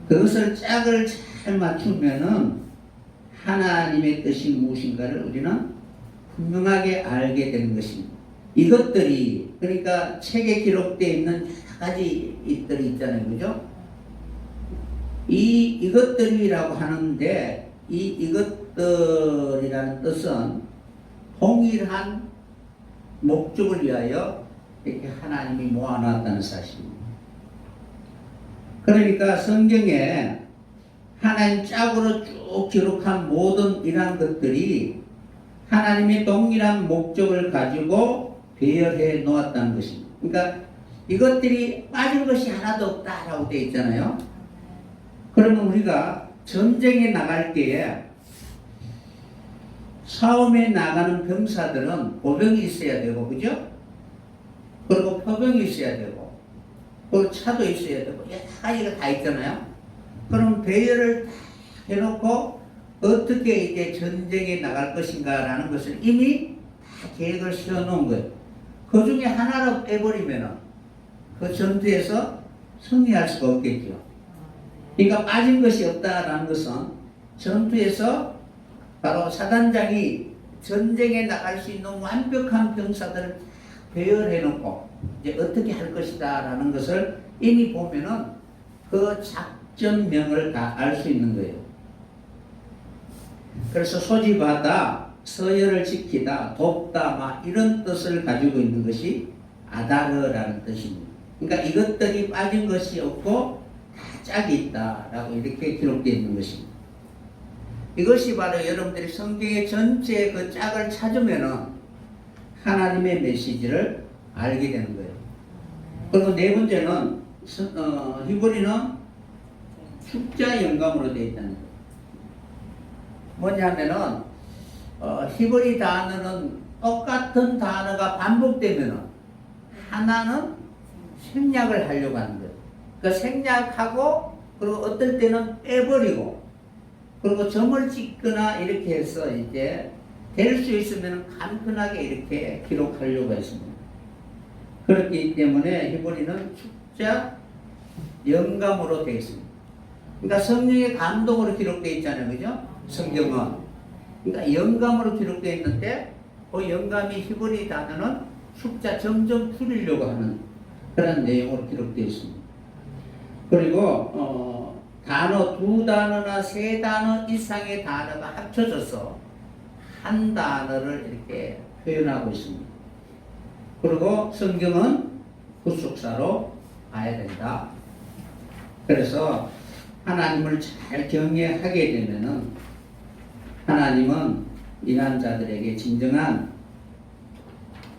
그것을 짝을 잘 맞추면은 하나님의 뜻이 무엇인가를 우리는 분명하게 알게 되는 것입니다. 이것들이 그러니까 책에 기록되어 있는 여러 가지 일들이 있잖아요, 그죠? 이것들이라고 하는데 이것들이라는 뜻은 동일한 목적을 위하여 이렇게 하나님이 모아놨다는 사실입니다. 그러니까 성경에 하나님 짝으로 쭉 기록한 모든 이러한 것들이 하나님의 동일한 목적을 가지고 배열해 놓았다는 것입니다. 그러니까 이것들이 빠진 것이 하나도 없다라고 되어 있잖아요. 그러면 우리가 전쟁에 나갈 때에 싸움에 나가는 병사들은 보병이 있어야 되고, 그죠? 그리고 표병이 있어야 되고, 그리고 차도 있어야 되고, 여러 가지가 다 있잖아요. 그럼 배열을 다 해놓고 어떻게 이제 전쟁에 나갈 것인가라는 것을 이미 다 계획을 세워놓은 거예요. 그 중에 하나를 빼버리면은 그 전투에서 승리할 수가 없겠죠. 그러니까 빠진 것이 없다라는 것은 전투에서 바로 사단장이 전쟁에 나갈 수 있는 완벽한 병사들을 배열해 놓고 이제 어떻게 할 것이다 라는 것을 이미 보면은 그 작전명을 다 알 수 있는 거예요. 그래서 소집하다, 서열을 지키다, 돕다 막 이런 뜻을 가지고 있는 것이 아다르라는 뜻입니다. 그러니까 이것들이 빠진 것이 없고 다 짝이 있다라고 이렇게 기록되어 있는 것입니다. 이것이 바로 여러분들이 성경의 전체 그 짝을 찾으면은 하나님의 메시지를 알게 되는 거예요. 그리고 네 번째는 히브리는 숫자 영감으로 되어 있다는 거예요. 뭐냐면은 히브리 단어는 똑같은 단어가 반복되면은 하나는 생략을 하려고 하는 거예요. 그러니까 생략하고 그리고 어떨 때는 빼버리고 그리고 점을 찍거나 이렇게 해서 이제 될 수 있으면 간편하게 이렇게 기록하려고 했습니다. 그렇기 때문에 히브리는 숫자 영감으로 되어 있습니다. 그러니까 성령의 감동으로 기록되어 있잖아요, 그죠? 성경은. 그러니까 영감으로 기록되어 있는데 그 영감이 히브리 단어는 숫자 점점 줄이려고 하는 그런 내용으로 기록되어 있습니다. 그리고 단어 두 단어나 세 단어 이상의 단어가 합쳐져서 한 단어를 이렇게 표현하고 있습니다. 그리고 성경은 구속사로 봐야 된다. 그래서 하나님을 잘 경외하게 되면은 하나님은 이런 자들에게 진정한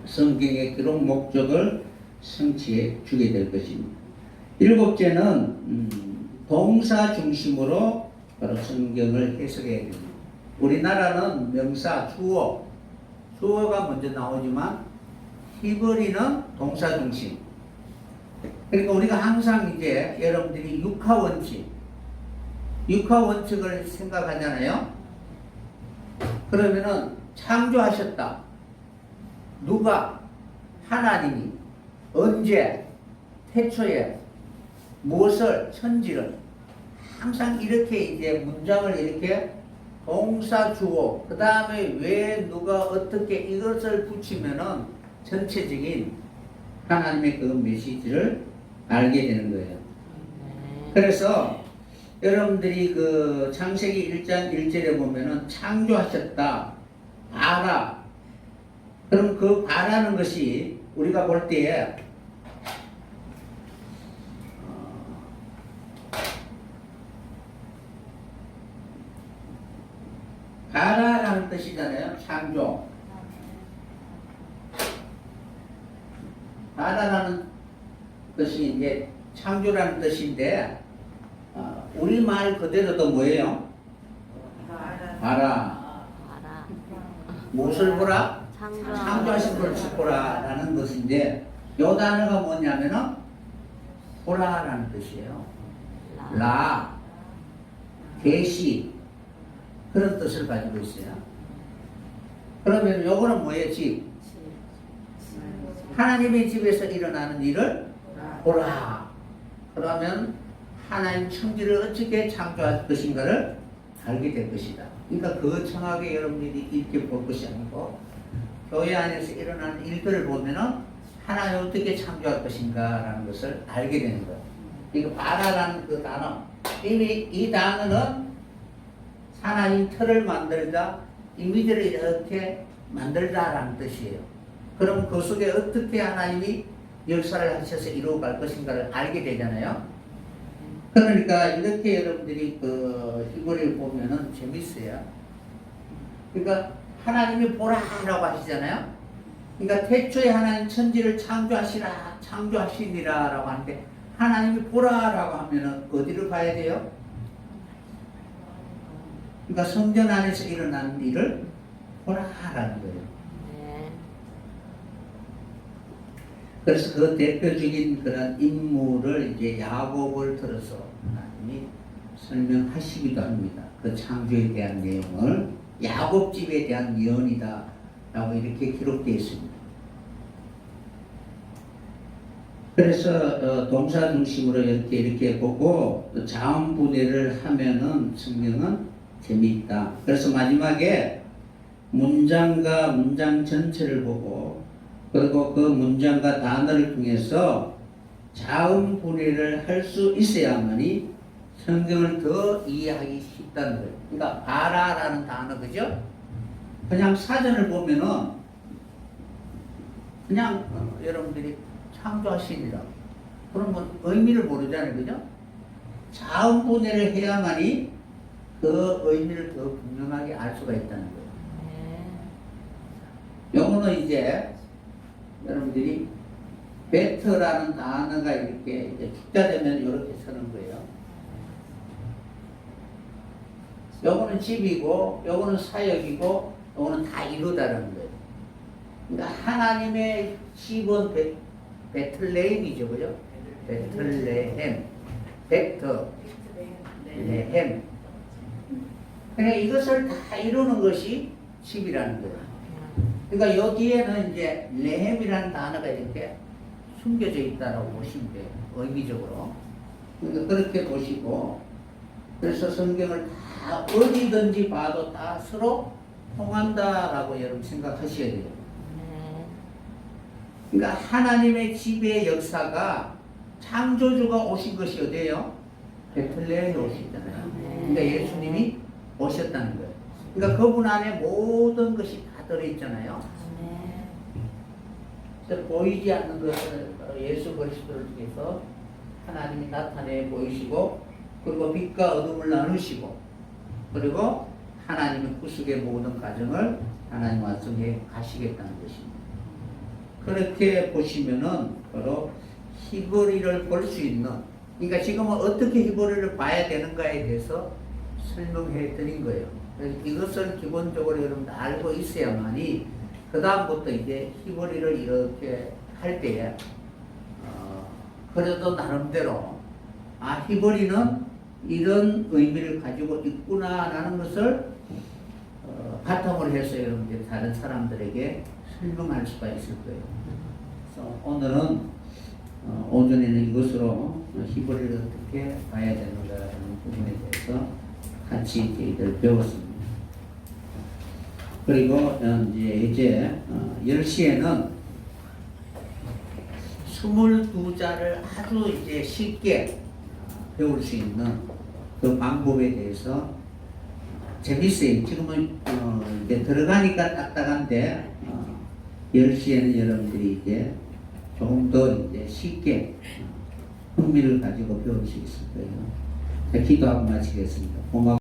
성경의 기록 목적을 성취해 주게 될 것입니다. 일곱째는 동사 중심으로 바로 성경을 해석해야 됩니다. 우리나라는 명사, 주어가 먼저 나오지만 히브리는 동사 중심. 그러니까 우리가 항상 이제 여러분들이 육하 원칙을 생각하잖아요. 그러면은 창조하셨다. 누가? 하나님이. 언제? 태초에. 무엇을? 천지를. 항상 이렇게 이제 문장을 이렇게 동사 주어, 그 다음에 왜 누가 어떻게 이것을 붙이면은 전체적인 하나님의 그 메시지를 알게 되는 거예요. 그래서 여러분들이 그 창세기 1장 1절에 보면은 창조하셨다, 봐라. 그럼 그 봐라는 것이 우리가 볼 때에 봐라라는 뜻이잖아요. 창조. 봐라라는 뜻이 이제 창조라는 뜻인데 우리말 그대로도 뭐예요? 봐라. 무엇을 보라? 창조하신 것을 보라라는 것인데 이 단어가 뭐냐면은 보라라는 뜻이에요. 라, 계시 그런 뜻을 가지고 있어요. 그러면 요거는 뭐예요? 집. 하나님의 집에서 일어나는 일을 보라. 그러면 하나님 천지를 어떻게 창조할 것인가를 알게 될 것이다. 그러니까 거창하게 여러분들이 이렇게 볼 것이 아니고 교회 안에서 일어나는 일들을 보면은 하나님 어떻게 창조할 것인가라는 것을 알게 되는 거예요. 이거 바라라는 그 단어, 이미 이 단어는 하나님 틀을 만들다, 이미지를 이렇게 만들다라는 뜻이에요. 그럼 그 속에 어떻게 하나님이 역사를 하셔서 이루어갈 것인가를 알게 되잖아요. 그러니까 이렇게 여러분들이 그 히브리를 보면은 재밌어요. 그러니까 하나님이 보라라고 하시잖아요. 그러니까 태초에 하나님 천지를 창조하시니라라고 하는데 하나님이 보라라고 하면은 어디를 봐야 돼요? 그러니까 성전 안에서 일어나는 일을 보라라는 거예요. 그래서 그 대표적인 그런 인물을 이제 야곱을 들어서 하나님이 설명하시기도 합니다. 그 창조에 대한 내용을 야곱 집에 대한 예언이다 라고 이렇게 기록되어 있습니다. 그래서 동사 중심으로 이렇게 보고 자음 분해를 하면은 성경은 재미있다. 그래서 마지막에 문장과 문장 전체를 보고 그리고 그 문장과 단어를 통해서 자음 분해를 할 수 있어야만이 성경을 더 이해하기 쉽다는 거예요. 그러니까 바라라는 단어, 그죠? 그냥 사전을 보면은 그냥 여러분들이 창조하시니라 그러면 의미를 모르잖아요, 그죠? 자음 분해를 해야만이 그 의미를 더 분명하게 알 수가 있다는 거예요. 요거는 이제 여러분들이 베터라는 단어가 이렇게 이제 축자되면 이렇게 서는 거예요. 요거는 집이고, 요거는 사역이고, 요거는 다 이루다라는 거예요. 그러니까 하나님의 집은 베틀레헴이죠, 그죠? 베틀레헴, 베틀레헴. 그러니까 이것을 다 이루는 것이 집이라는 거예요. 그러니까 여기에는 이제 레헴이라는 단어가 이렇게 숨겨져 있다라고 보시면 돼요. 의미적으로. 그러니까 그렇게 보시고, 그래서 성경을 다 어디든지 봐도 다 서로 통한다라고 여러분 생각하셔야 돼요. 그러니까 하나님의 집의 역사가 창조주가 오신 것이 어디예요? 베틀레헴에 오시잖아요. 그러니까 예수님이 오셨다는 거예요. 그러니까 그분 안에 모든 것이 다 들어있잖아요. 그래서 보이지 않는 것을 예수 그리스도를 통해서 하나님이 나타내 보이시고, 그리고 빛과 어둠을 나누시고, 그리고 하나님의 구속의 모든 과정을 하나님 완성해 가시겠다는 것입니다. 그렇게 보시면은 바로 히브리를 볼 수 있는, 그러니까 지금은 어떻게 히브리를 봐야 되는가에 대해서 설명해 드린 거예요. 그래서 이것을 기본적으로 여러분들 알고 있어야만이 그 다음부터 이제 히브리를 이렇게 할 때에 그래도 나름대로 히브리는 이런 의미를 가지고 있구나라는 것을 바탕으로 해서 여러분들 다른 사람들에게 설명할 수가 있을 거예요. 그래서 오늘은 오전에는 이것으로 히브리를 어떻게 봐야 되는가라는 부분에 대해서 같이 저희들 배웠습니다. 그리고 이제 10시에는 22자를 아주 이제 쉽게 배울 수 있는 그 방법에 대해서 재밌어요. 지금은 이제 들어가니까 딱딱한데 10시에는 여러분들이 이제 조금 더 이제 쉽게 흥미를 가지고 배울 수 있을 거예요. 기도하고 마치겠습니다. 고맙습니다.